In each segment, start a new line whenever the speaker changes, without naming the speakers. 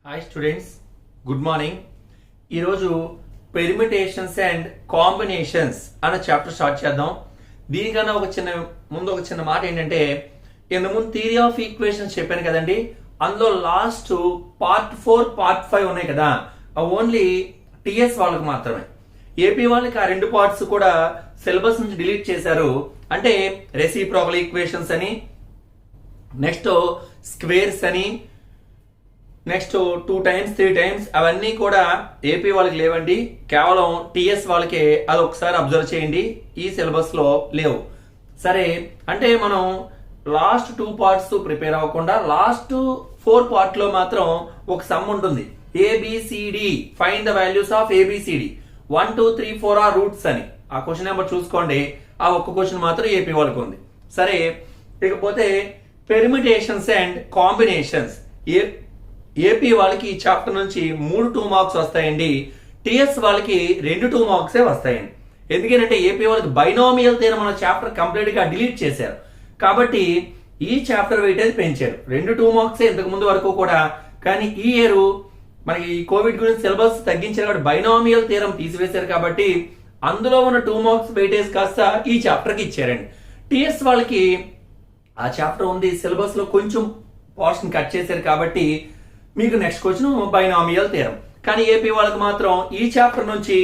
Hi students, good morning. ఈరోజు permutations and combinations అనే chapter start చేద్దాం. దీనికన్నా ఒక చిన్న మాట ఏంటంటే, ముందు థియరీ ఆఫ్ ఈక్వేషన్స్ చెప్పాను కదండి. అందులో లాస్ట్ పార్ట్ 4 పార్ట్ 5 ఉన్నాయి కదా, అవి ఓన్లీ టిఎస్ వాళ్ళకి మాత్రమే. ఏపీ వాళ్ళకి ఆ 2 పార్ట్స్ కూడా సిలబస్ నుంచి డిలీట్ చేశారు. అంటే రెసిప్రోకల్ ఈక్వేషన్స్ అని, నెక్స్ట్ స్క్వేర్స్ అని, నెక్స్ట్ 2 times 3 times అవన్నీ కూడా ఏపీ వాళ్ళకి లేవండి. కేవలం టిఎస్ వాళ్ళకే. అది ఒకసారి అబ్జర్వ్ చేయండి, ఈ సిలబస్ లో లేవు. సరే, అంటే మనం లాస్ట్ 2 parts ప్రిపేర్ అవ్వకుండా లాస్ట్ 4 part లో మాత్రం ఒక సమ్ ఉంటుంది. A B C D find the values of A B C D 1 2 3 4 are roots అని. ఆ క్వశ్చన్ నెంబర్ చూసుకోండి. ఆ ఒక్క క్వశ్చన్ మాత్రం ఏపీ వాళ్ళకి ఉంది. సరే, ఇకపోతే పెర్మిటేషన్స్ అండ్ కాంబినేషన్స్. ఏపీ వాళ్ళకి ఈ చాప్టర్ నుంచి 3 2 మార్క్స్ వస్తాయండి. టిఎస్ వాళ్ళకి 2 2 మార్క్సే వస్తాయండి. ఎందుకంటే ఏపీ వాళ్ళకి బైనామియల్ థియరం అనే చాప్టర్ కంప్లీట్ గా డిలీట్ చేశారు కాబట్టి ఈ చాప్టర్ వెయిటేజ్ పెంచారు. 2 2 మార్క్సే ఇంతకు ముందు వరకు కూడా. కానీ ఈ ఇయర్ మనకి ఈ కోవిడ్ గురించి సిలబస్ తగ్గించారు కాబట్టి బైనామియల్ థియరం తీసివేశారు కాబట్టి అందులో ఉన్న 2 మార్క్స్ వెయిటేజ్ కాస్త ఈ చాప్టర్ కి ఇచ్చారండి. టిఎస్ వాళ్ళకి ఆ చాప్టర్ ఉంది, సిలబస్ లో కొంచెం పోర్షన్ కట్ చేశారు కాబట్టి మీకు నెక్స్ట్ క్వశ్చన్ బైనామియల్ థియరం. కానీ ఏపీ వాళ్ళకి మాత్రం ఈ చాప్టర్ నుంచి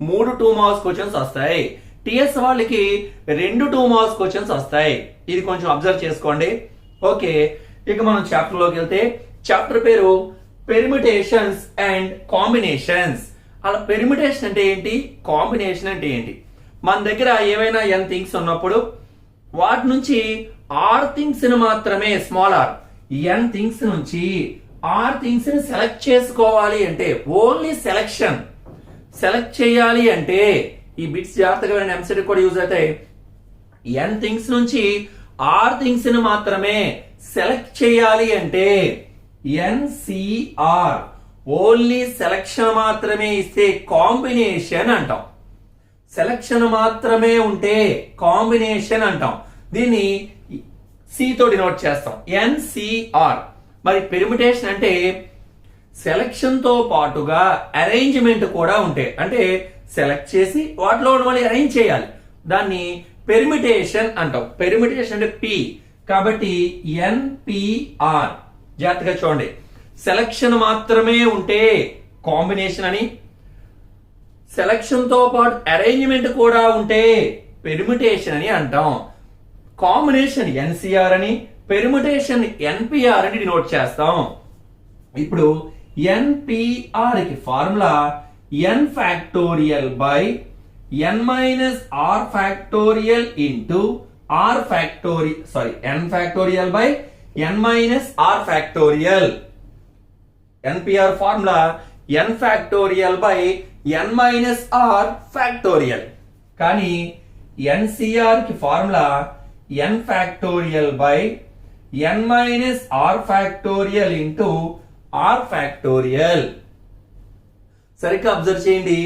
3 2 మార్క్స్ క్వశ్చన్స్ వస్తాయి. టిఎస్ వాళ్ళకి 2 2 మార్క్స్ క్వశ్చన్స్ వస్తాయి. ఇది కొంచెం అబ్జర్వ్ చేసుకోండి. ఓకే, ఇక మనం చాప్టర్ లోకి వెళ్తే, చాప్టర్ పేరు పెర్మిటేషన్స్ అండ్ కాంబినేషన్స్. అలా పెర్మిటేషన్ అంటే ఏంటి, కాంబినేషన్ అంటే ఏంటి? మన దగ్గర ఏవైనా n థింగ్స్ ఉన్నప్పుడు వాటి నుంచి ఆర్ థింగ్స్ ని మాత్రమే, స్మాల్ ఆర్, n థింగ్స్ నుంచి ఆర్ థింగ్స్ ని సెలెక్ట్ చేసుకోవాలి అంటే, ఓన్లీ సెలెక్ట్ చేయాలి అంటే ఈ బిట్స్ జాగ్రత్తగా ఎంసెట్ కూడా యూజ్ అవుతాయి. n థింగ్స్ నుంచి ఆర్ థింగ్స్ ని మాత్రమే సెలెక్ట్ చేయాలి అంటే ఎన్సిఆర్, ఓన్లీ సెలెక్షన్ మాత్రమే ఇస్తే కాంబినేషన్ అంటాం. సెలెక్షన్ మాత్రమే ఉంటే కాంబినేషన్ అంటాం. దీన్ని సి తో డినోట్ చేస్తాం, ఎన్సిఆర్. మరి పెర్మిటేషన్ అంటే సెలెక్షన్ తో పాటుగా అరేంజ్మెంట్ కూడా ఉంటాయి. అంటే సెలెక్ట్ చేసి వాటిలో మళ్ళీ అరేంజ్ చేయాలి, దాన్ని పెర్మిటేషన్ అంటాం. పెర్మిటేషన్ అంటే పి కాబట్టి ఎన్పిఆర్. జాగ్రత్తగా చూడండి, సెలెక్షన్ మాత్రమే ఉంటే కాంబినేషన్ అని, సెలెక్షన్ తో పాటు అరేంజ్మెంట్ కూడా ఉంటే పెర్మిటేషన్ అని అంటాం. కాంబినేషన్ ఎన్సిఆర్ అని, పెర్మిటేషన్ ఎన్పిఆర్ అని డినోట్ చేస్తాం. ఇప్పుడు ఎన్పిఆర్ కి formula n factorial by n minus r factorial into r factorial, sorry, n factorial by n minus r factorial. N P R formula n factorial by n minus r factorial. కానీ N C R కి formula n factorial by n minus r factorial into r factorial. సరిగ్గా observe చేయండి,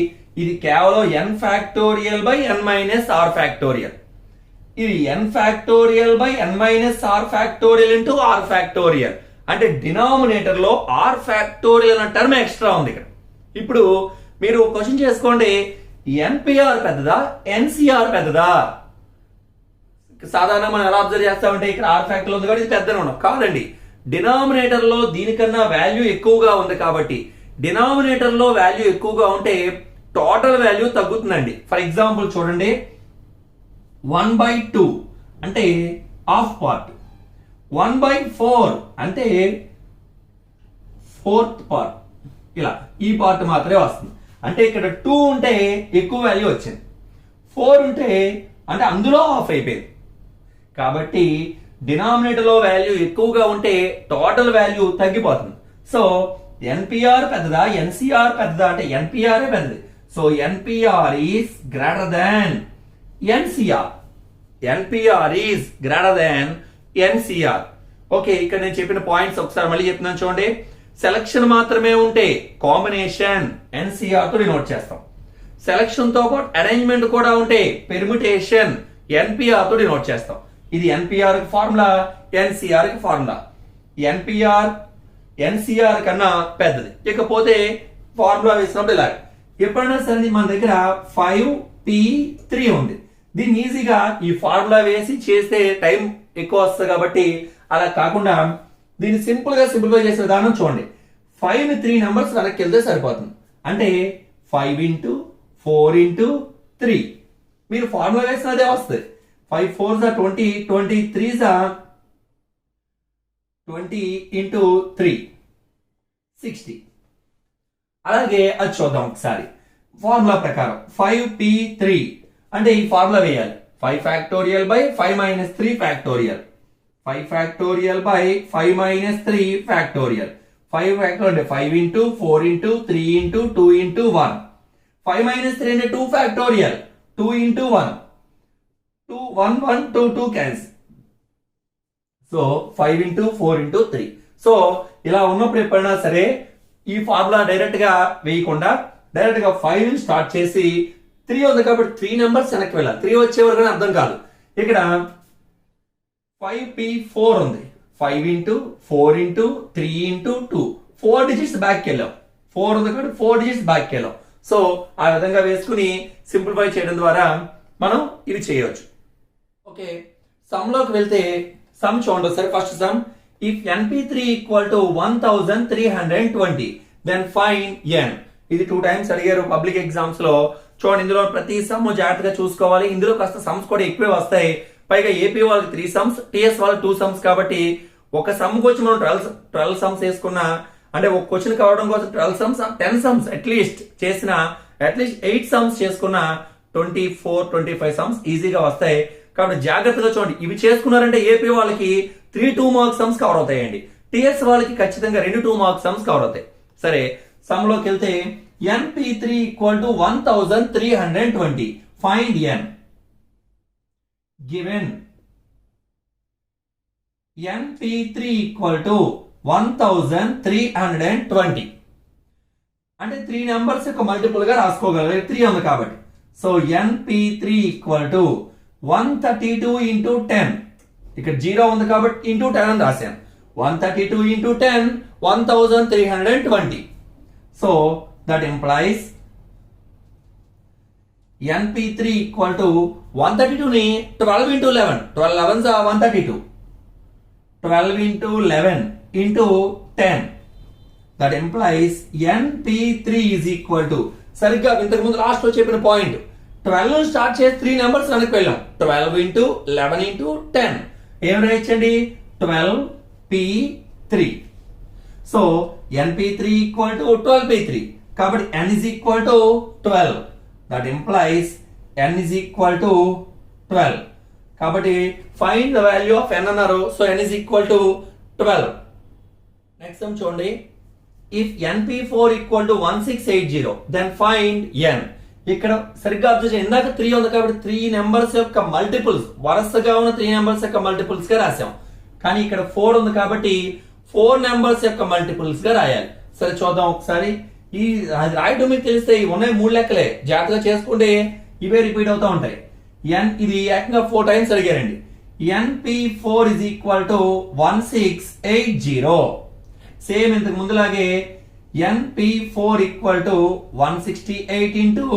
ఇది కేవలం n factorial by n minus r factorial. ఇది n factorial by n minus r factorial into r factorial. అంటే denominator లో r factorial అనే term extra ఉంది ఇక్కడ. ఇప్పుడు మీరు క్వశ్చన్ చేసుకోండి, ఎన్పిఆర్ పెద్దదా ఎన్సిఆర్ పెద్దదా? సాధారణంగా మనం ఎలా అబ్జర్వ్ చేస్తామంటే ఇక్కడ ఆర్ ఫ్యాక్టర్ ఉంది కాబట్టి ఇది పెద్దనే ఉన్నాం. కాదండి, డినామినేటర్ లో దీనికన్నా వాల్యూ ఎక్కువగా ఉంది కాబట్టి, డినామినేటర్ లో వాల్యూ ఎక్కువగా ఉంటే టోటల్ వాల్యూ తగ్గుతుందండి. ఫర్ ఎగ్జాంపుల్ చూడండి, 1/2 అంటే హాఫ్ పార్ట్, 1/4 అంటే 4th పార్ట్, ఇలా ఈ పార్ట్ మాత్రమే వస్తుంది. అంటే ఇక్కడ 2 ఉంటే ఎక్కువ వాల్యూ వచ్చింది, 4 ఉంటే అంటే అందులో హాఫ్ అయిపోయింది. కాబట్టి డినామినేటర్ లో వాల్యూ ఎక్కువగా ఉంటే టోటల్ వాల్యూ తగ్గిపోతుంది. సో ఎన్పిఆర్ పెద్దదా ఎన్సిఆర్ పెద్దదా అంటే ఎన్పిఆర్ పెద్దది. So NPR is greater than NCR. NPR is greater than NCR. Okay, ఇక్కడ నేను చెప్పిన పాయింట్స్ ఒకసారి మళ్ళీ చెప్తున్నాను చూడండి. సెలక్షన్ మాత్రమే ఉంటే కాంబినేషన్ ఎన్సిఆర్ తో డినోట్ చేస్తాం. సెలక్షన్ తో పాటు అరేంజ్మెంట్ కూడా ఉంటే పెర్మిటేషన్ ఎన్పిఆర్ తో డినోట్ చేస్తాం. ఇది ఎన్పిఆర్ కి ఫార్ములా, ఎన్సిఆర్ కి ఫార్ములా. ఎన్పిఆర్ ఎన్సిఆర్ కన్నా పెద్దది. ఇకపోతే ఫార్ములా వేసినప్పుడు ఇలా ఎప్పుడైనా సరే మన దగ్గర 5p3 ఉంది. దీన్ని ఈజీగా ఈ ఫార్ములా వేసి చేస్తే టైం ఎక్కువ వస్తుంది కాబట్టి అలా కాకుండా దీన్ని సింప్లిఫై చేసే విధానం చూడండి. 5 ని 3 నెంబర్స్ వెనక్కి వెళ్తే సరిపోతుంది. అంటే 5 into 4 into 3 మీరు ఫార్ములా వేసిన అదే వస్తుంది. 5 4s are 20, 23s are 20 into 3 60. అలాగే అది చూద్దాం ఒకసారి. ఫార్ములా ప్రకారం 5p3 అంటే ఈ ఫార్ములా వేయాలి. 5 factorial by 5 minus 3 factorial. 5 factorial by 5 minus 3 factorial. 5 factorial అంటే 5 into 4 into 3 into 2 into 1. 5 minus 3 అంటే 2 factorial. 2 into 1. 2 1 1 2 2 cancel. So 5 into 4 into 3. So ఇలా ఉన్నప్పుడు ఎప్పుడైనా సరే ఈ ఫార్ములా డైరెక్ట్ గా వేయకుండా డైరెక్ట్ గా 5 స్టార్ట్ చేసి 3 ఉంది కాబట్టి 3 నెంబర్స్ వెనక్కి వెళ్ళాలి. 3 వచ్చే వరకు అర్థం కాదు. ఇక్కడ 5p4 ఉంది. 5 into 4 into 3 into 2 4 digits back వెళ్ళాం. 4 ఉంది కాబట్టి 4 డిజిట్స్ బ్యాక్ వెళ్ళాం. సో ఆ విధంగా వేసుకుని సింప్లిఫై చేయడం ద్వారా మనం ఇది చేయవచ్చు. ఓకే, సమ్ లోకి వెళ్తే సమ్ చూడండి సరే. First sum if np3 equal to 1320 then find n. ఇది 2 టైమ్స్ అడిగారు పబ్లిక్ ఎగ్జామ్స్ లో. చూడండి ఇందులో ప్రతి సమ్ జాగ్రత్తగా చూసుకోవాలి. ఇందులో కాస్త సమ్స్ కూడా ఎక్కువే వస్తాయి. పైగా ఏపీ వాళ్ళకి 3 సమ్స్, టిఎస్ వాళ్ళకి 2 సమ్స్ కాబట్టి ఒక సమ్ వచ్చి మనం 12 సమ్స్ వేసుకున్నా అంటే ఒక క్వశ్చన్ కావడం కోసం 12 సమ్స్ 10 సమ్స్ అట్లీస్ట్ 8 సమ్స్ చేసుకున్న 24-25 సమ్స్ ఈజీగా వస్తాయి. కాబట్టి జాగ్రత్తగా చూడండి. ఇవి చేసుకున్నారంటే ఏపీ వాళ్ళకి 3 2 మార్క్ సమ్స్ కవర్ అవుతాయండి. టిఎస్ వాళ్ళకి ఖచ్చితంగా 2 2 మార్క్ సమ్స్ కవర్ అవుతాయి. సరే సమ్ లోకి వెళ్తే np3 equal to 1320 find n. Given np3 equal to 1320 అంటే 3 నెంబర్స్ యొక్క మల్టిపుల్ గా రాసుకోగలరు. 3 ఉంది కాబట్టి. So np3 equal to 132 into 10. ఇక్కడ 0 ఉంది కాబట్టి ఇంటూ 10 అని రాశాను. 132 into 10 1320. So that implies np3 equal to 132 ని 12 into 11. 12 11s are 132. 12 into 11 into 10. That implies np3 is equal to సరిగ్గా ఇంతకు ముందు లాస్ట్ లో చెప్పిన పాయింట్ 12 స్టార్ట్ చేసి 3 నెంబర్స్ వెనక్కి వెళ్ళాం. 12 into 11 into 10 ఏం రాయొచ్చండి 12p3. So np3 equal to 12p3 కాబట్టి n is equal to 12. That implies n is equal to 12. కాబట్టి find the value of n అన్నారు. So n is equal to 12. Next sum చూడండి. If np4 equal to 1680 then find n. ఇక్కడ సరిగ్గా observe చేయండి. ఇందాక 3 ఉంది కాబట్టి 3 నెంబర్స్ యొక్క మల్టిపుల్స్ వరుసగా ఉన్న 3 నెంబర్స్ యొక్క మల్టిపుల్స్ గా రాసాం. కానీ ఇక్కడ 4 ఉంది కాబట్టి 4 నెంబర్స్ యొక్క మల్టిపుల్స్ గా రాయాలి. సరే చూద్దాం ఒకసారి. ఈ రాయడం మీకు తెలిస్తే ఉన్నాయి 3 లెక్కలే. జాగ్రత్తగా చేసుకుంటే ఇవే రిపీట్ అవుతూ ఉంటాయి. ఇది ఏకంగా 4 టైమ్స్ అడిగారండి. np4 is equal to 1680. Same ఇంతకు ముందులాగే np4 ఈక్వల్ టు 168 into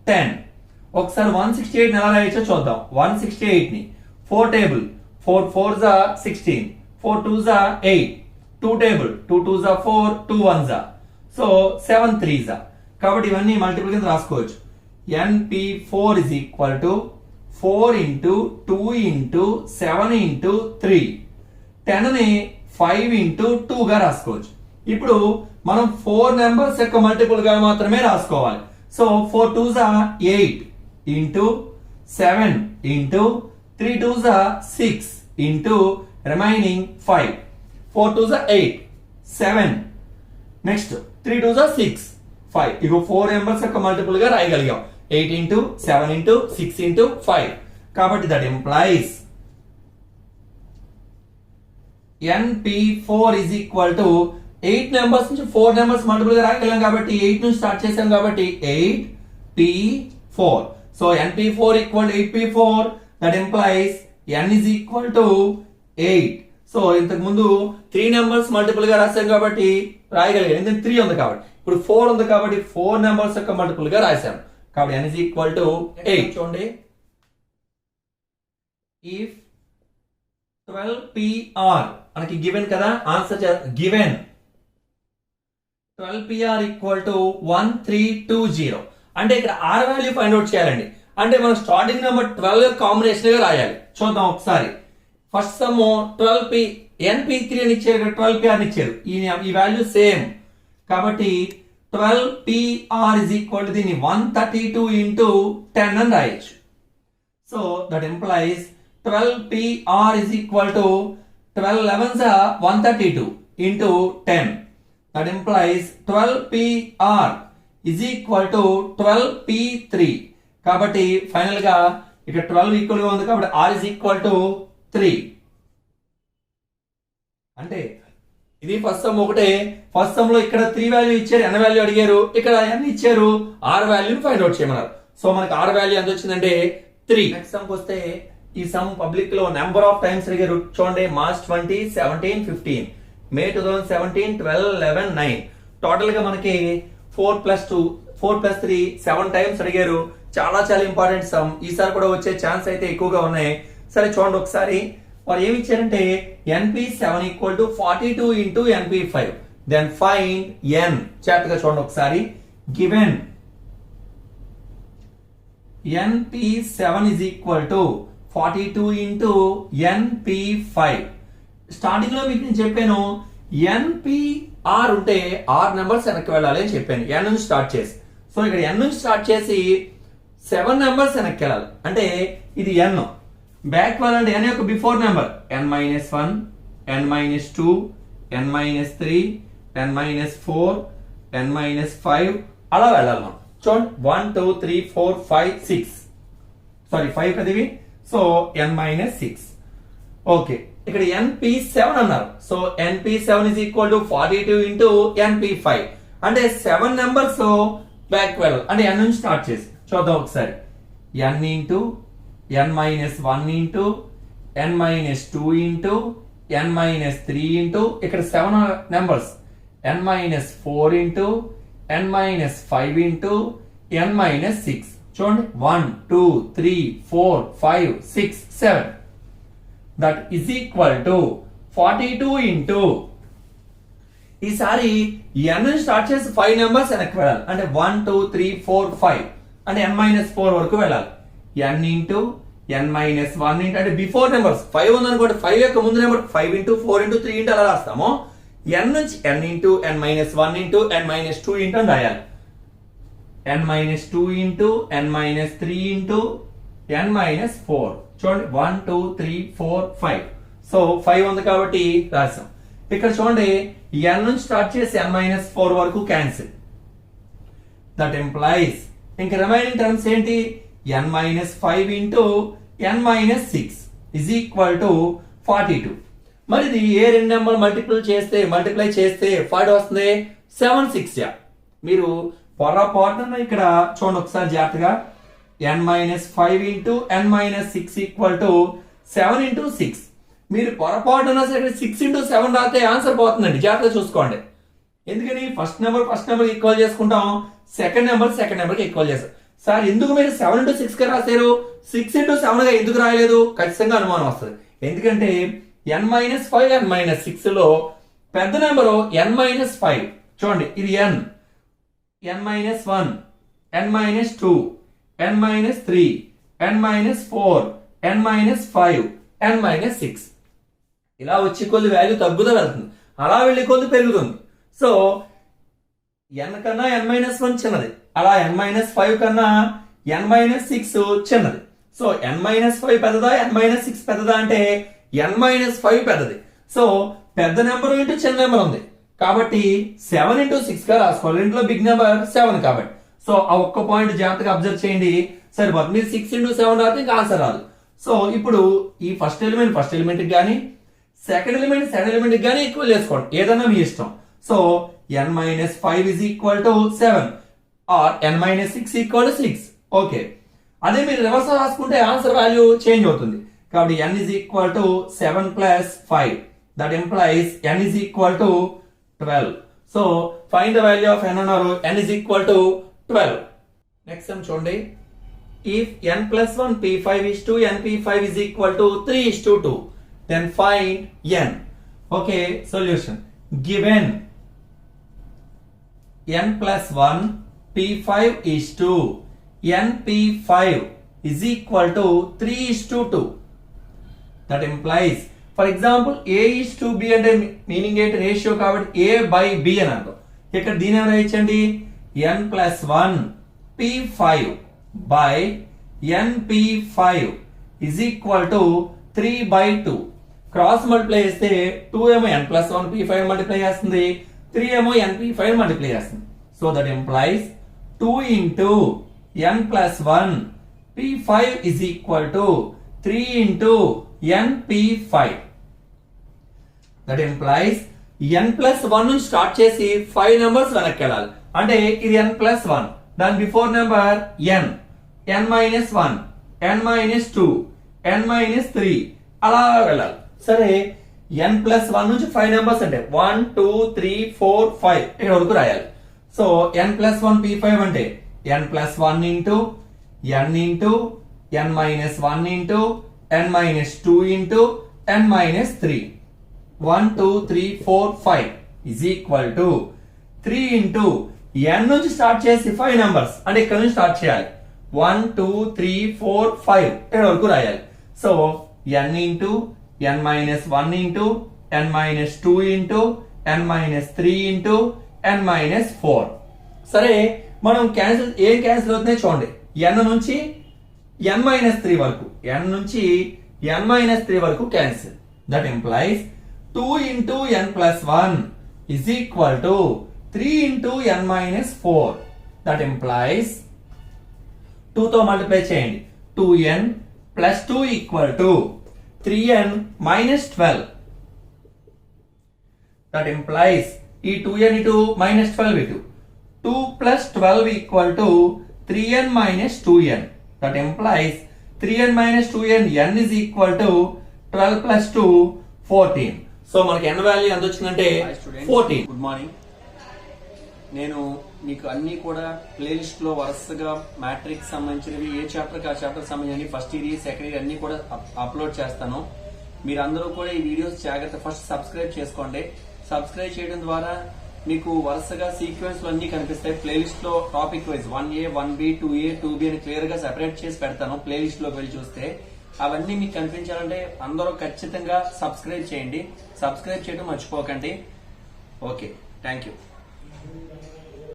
10. ఒకసారి 168 ఎలా రాయొచ్చో చూద్దాం. 168 ని 4 table 4 4s are 16, 4 2s are 8, 2 table 2 2s are 4, 2 1s are so 7 3s are. కాబట్టి ఇవన్నీ మల్టిపుల్ కింద రాసుకోవచ్చు. np4 is equal to 4 into 2 into 7 into 3. 10 ని 5 into 2 గా రాసుకోవచ్చు. ఇప్పుడు మనం 4 నెంబర్స్ యొక్క మల్టిపుల్ గా మాత్రమే రాసుకోవాలి. So 4 2s are 8 into 7 into 3 2s are 6 into remaining 5. 4 2s are 8 7 next 3 2s are 6 5. Ego 4 numbers యొక్క మల్టిపుల్ గా రాయగలిగాం. 8 into 7 into 6 into 5. కాబట్టి that implies np4 is equal to 8 numbers నుంచి 4 నెంబర్స్ మల్టిపుల్ గా రాయగలం కాబట్టి 8 నుంచి స్టార్ట్ చేసాం కాబట్టి 8p4. So np4 equal to 8p4. That implies n is equal to 8. So ఇంతకు ముందు 3 నెంబర్స్ మల్టిపుల్ గా రాశాం కాబట్టి రాయగలిగాం, ఎందుకంటే 3 ఉంది కాబట్టి. ఇప్పుడు 4 ఉంది కాబట్టి 4 నెంబర్స్ యొక్క మల్టిపుల్ గా రాశాం కాబట్టి n is equal to 8. చూడండి, if 12pr మనకి గివెన్ కదా, answer given 12pr equal to 1320 అంటే ఇక్కడ r వాల్యూ ఫైండ్ అవుట్ చేయాలండి. అంటే మనం స్టార్టింగ్ నెంబర్ 12 కాంబినేషన్ గా రాయాలి. చూద్దాం ఒకసారి. ఫస్ట్ సమ్ 12p np3 అని ఇచ్చారు, ఇక్కడ 12pr అని ఇచ్చారు. ఈ వాల్యూ సేమ్ కాబట్టి 12pr is equal to దీన్ని 132 into 10 అని రాయొచ్చు. So that implies 12pr is equal to 12 11s 132 into 10. That implies 12pr is equal to 12p3. కాబట్టి ఫైనల్ గా ఇక్కడ 12 ఈక్వల్ గా ఉంది కాబట్టి r is equal to 3. అంటే ఇది ఫస్ట్ సమ్ ఒకటే. ఫస్ట్ సమ్ లో ఇక్కడ 3 వాల్యూ ఇచ్చారు, n వాల్యూ అడిగారు, ఇక్కడ n ఇచ్చారు, r వాల్యూని ఫైండ్ అవుట్ చేయమన్నారు. సో మనకి r వాల్యూ ఎంత వచ్చిందంటే 3. నెక్స్ట్ సమ్ వస్తే ఈ సమ్ పబ్లిక్ లో నెంబర్ ఆఫ్ టైమ్స్ అడిగారు. చూడండి, మార్చ్ 20, 17, 15, మే 2017, 12, 11, 9. టోటల్ గా మనకి 4+3 7 టైమ్స్ అడిగారు. చాలా చాలా ఇంపార్టెంట్ సమ్. ఈసారి కూడా వచ్చే ఛాన్స్ అయితే ఎక్కువగా ఉన్నాయి. సరే చూడండి ఒకసారి. వారు ఏమి ఇచ్చారంటే np7 equal to 42 into np5. Then find n. జాగ్రత్తగా చూడండి ఒకసారి. Given np7 is equal to 42 into np5. Starting లో మీకు నేను చెప్పాను npr ఉంటే r నెంబర్స్ వెనక్కి వెళ్ళాలి అని చెప్పాను, n నుంచి స్టార్ట్ చేసి. సో ఇక్కడ n నుంచి స్టార్ట్ చేసి 7 నెంబర్స్ వెనక్కి వెళ్ళాలి. అంటే ఇది n. బ్యాక్ వెళ్ళాలంటే n యొక్క before number n-1, n-2, n-3, n-4, n-5 అలా వెళ్ళాలి మనం. చూడండి 1 2 3 4 5 6 సారీ 5 కదా ఇవి. So n-6. ఓకే, ఇక్కడ np7 అన్నారు. So np7 is equal to 42 into np5. అంటే 7 నెంబర్స్ బ్యాక్ వెళ్ళాలి. అంటే n నుంచి స్టార్ట్ చేసి చూద్దాం ఒకసారి. n into n-1 into n-2 into n-3 into ఇక్కడ 7 numbers n-4 into n-5 into n-6. చూడండి 1 2 3 4 5 6 7. That is equal to 42 into ఈసారి n నుంచి స్టార్ట్ చేసి 5 నెంబర్స్ వెనక్కి వెళ్ళాలి. అంటే 1 2 3 4 5 అంటే n-4 వరకు వెళ్ళాలి. n into n-1 into అంటే బిఫోర్ నెంబర్స్ 5 ఉందనుకోండి, 5 యొక్క ముందు నెంబర్ 5 into 4 into 3 into అలా రాస్తాము. n నుంచి n into n-1 into n-2 into అని రాయాలి. n-2 into n-3 into n-4. చూడండి 1 2 3 4 5. సో 5 ఉంది కాబట్టి రాసాం. ఇక్కడ చూడండి n నుంచి స్టార్ట్ చేసి n-4 వరకు క్యాన్సిల్. దట్ ఎంప్లాయిస్ ఇంకా రిమైనింగ్ టర్మ్స్ ఏంటి? n-5 into n-6 is equal to 42. మరి ఇది ఏ రెండు నెంబర్ మల్టిప్లై చేస్తే 5 వస్తుంది. 7 6. మీరు పొరపాటున ఇక్కడ చూడండి ఒకసారి జాగ్రత్తగా. n-5 into n-6 equal to 7 into 6. మీరు పొరపాటున 6 into 7 రాస్తే ఆన్సర్ పోతుందండి. జాగ్రత్తగా చూసుకోండి. ఎందుకని ఫస్ట్ నెంబర్ ఈక్వల్ చేసుకుంటాం, సెకండ్ నెంబర్ ఈక్వల్ చేస్తాం. సార్ ఎందుకు మీరు 7 into 6 గా రాశారు, 6 into 7 గా ఎందుకు రాయలేదు? ఖచ్చితంగా అనుమానం వస్తుంది. ఎందుకంటే n-5 n-6 లో పెద్ద నెంబరు n-5. చూడండి ఇది n-1, n-2, n-3, n-4, n-5, n-6 ఇలా వచ్చి కొద్ది వాల్యూ తగ్గుతూ వెళ్తుంది. అలా వెళ్ళి కొద్ది పెరుగుతుంది. సో n కన్నా n-1 చిన్నది, అలా n-5 కన్నా n-6 చిన్నది. సో n-5 పెద్దదా n-6 పెద్దదా అంటే n-5 పెద్దది. సో పెద్ద నెంబర్ ఇంటూ చిన్న నెంబర్ ఉంది కాబట్టి 7 into 6 గా రాసుకోవాలి. ఇంట్లో బిగ్ నెంబర్ 7 కాబట్టి. సో ఆ ఒక్క పాయింట్ జాగ్రత్తగా అబ్జర్వ్ చేయండి. సరిపోతుంది. మీరు 6 into 7 రాస్తే ఇంకా ఆన్సర్ రాదు. సో ఇప్పుడు ఈ ఫస్ట్ ఎలిమెంట్ కానీ సెకండ్ ఎలిమెంట్ కానీ ఈక్వల్ చేసుకోండి, ఏదన్నా మీ ఇష్టం. So n-5 is equal to 7 or n-6 equal to 6. Okay, అదే మీరు రివర్స్ రాసుకుంటే ఆన్సర్ వాల్యూ చేంజ్ అవుతుంది. కాబట్టి n is equal to 7 plus 5 That implies n is equal to 12. So find the value of n అన్నారు, n is equal to 12. Next sum చూడండి. If n plus 1 p5 is 2, n p5 is equal to 3 is to 2, then find n. Okay, solution. Given n plus 1 p5 is 2, n p5 is equal to 3 is to 2. That implies, for example, a is to b అంటే meaning ఏంటి, ratio కాబట్టి a by b అని అంటాం. ఇక్కడ దీని ఏమైనా రాయించండి, n plus 1 p5 by n p5 is equal to 3 by 2. Cross multiply చేస్తే 2 ఏమో n plus 1 p5 మల్టిప్లై చేస్తుంది, 3 ఏమో n p5 మల్టిప్లై చేస్తుంది. So that implies 2 into n plus 1 p5 is equal to 3 into n p5. That implies n plus 1 నుంచి start చేసి 5 numbers వెనక్కి వెళ్ళాలి. అంటే ఇది n plus 1, దాని before number n minus 1, n minus 2, n minus 3 అలా వెళ్ళాలి. సరే, n plus 1 నుంచి 5 నెంబర్స్ అంటే 1 2 3 4 5 ఇక్కడ వరకు రాయాలి. సో n plus 1 p5 అంటే n plus 1 into n into n minus 1 into n minus 2 into n minus 3. 1 2 3 4 5 is equal to 3 into n నుంచి స్టార్ట్ చేసి 5 నెంబర్స్ అంటే ఇక్కడ నుంచి స్టార్ట్ చేయాలి. 1 2 3 4 5 ఇక్కడ వరకు రాయాలి. So n into n minus 1 into n minus 2 into n minus 3 into n minus 4. సరే, మనం ఏం క్యాన్సిల్ అవుతున్నాయి చూడండి. n నుంచి n minus 3 వరకు, n నుంచి n minus 3 వరకు cancel. That implies 2 into n plus 1 is equal to 3 into n minus 4. That implies 2 తో మల్టిప్లై చేయండి. 2n plus 2 equal to 3n minus 12. That implies ఈ 2n ఇటు minus 12 ఇటు 2 plus 12 equal to 3n minus 2n. That implies 3n minus 2n, n is equal to 12 plus 2 14. So మనకి n value ఎంత వచ్చిందంటే 14.
Good morning. నేను మీకు అన్ని కూడా ప్లేలిస్ట్ లో వరుసగా మ్యాట్రిక్స్ సంబంధించినవి ఏ చాప్టర్ ఆ చాప్టర్ సంబంధించి ఫస్ట్ ఇయర్ సెకండ్ ఇయర్ అన్ని కూడా అప్లోడ్ చేస్తాను. మీరందరూ కూడా ఈ వీడియోస్ జాగ్రత్త ఫస్ట్ సబ్స్క్రైబ్ చేసుకోండి. సబ్స్క్రైబ్ చేయడం ద్వారా మీకు వరుసగా సీక్వెన్స్ లో అన్ని కనిపిస్తాయి. ప్లేలిస్ట్ లో topic wise 1A 1B 2A 2B అని క్లియర్ గా సెపరేట్ చేసి పెడతాను. ప్లేలిస్ట్ లోకి వెళ్ళి చూస్తే అవన్నీ మీకు కనిపించాలంటే అందరూ ఖచ్చితంగా సబ్స్క్రైబ్ చేయండి. సబ్స్క్రైబ్ చేయడం మర్చిపోకండి. Okay, thank you.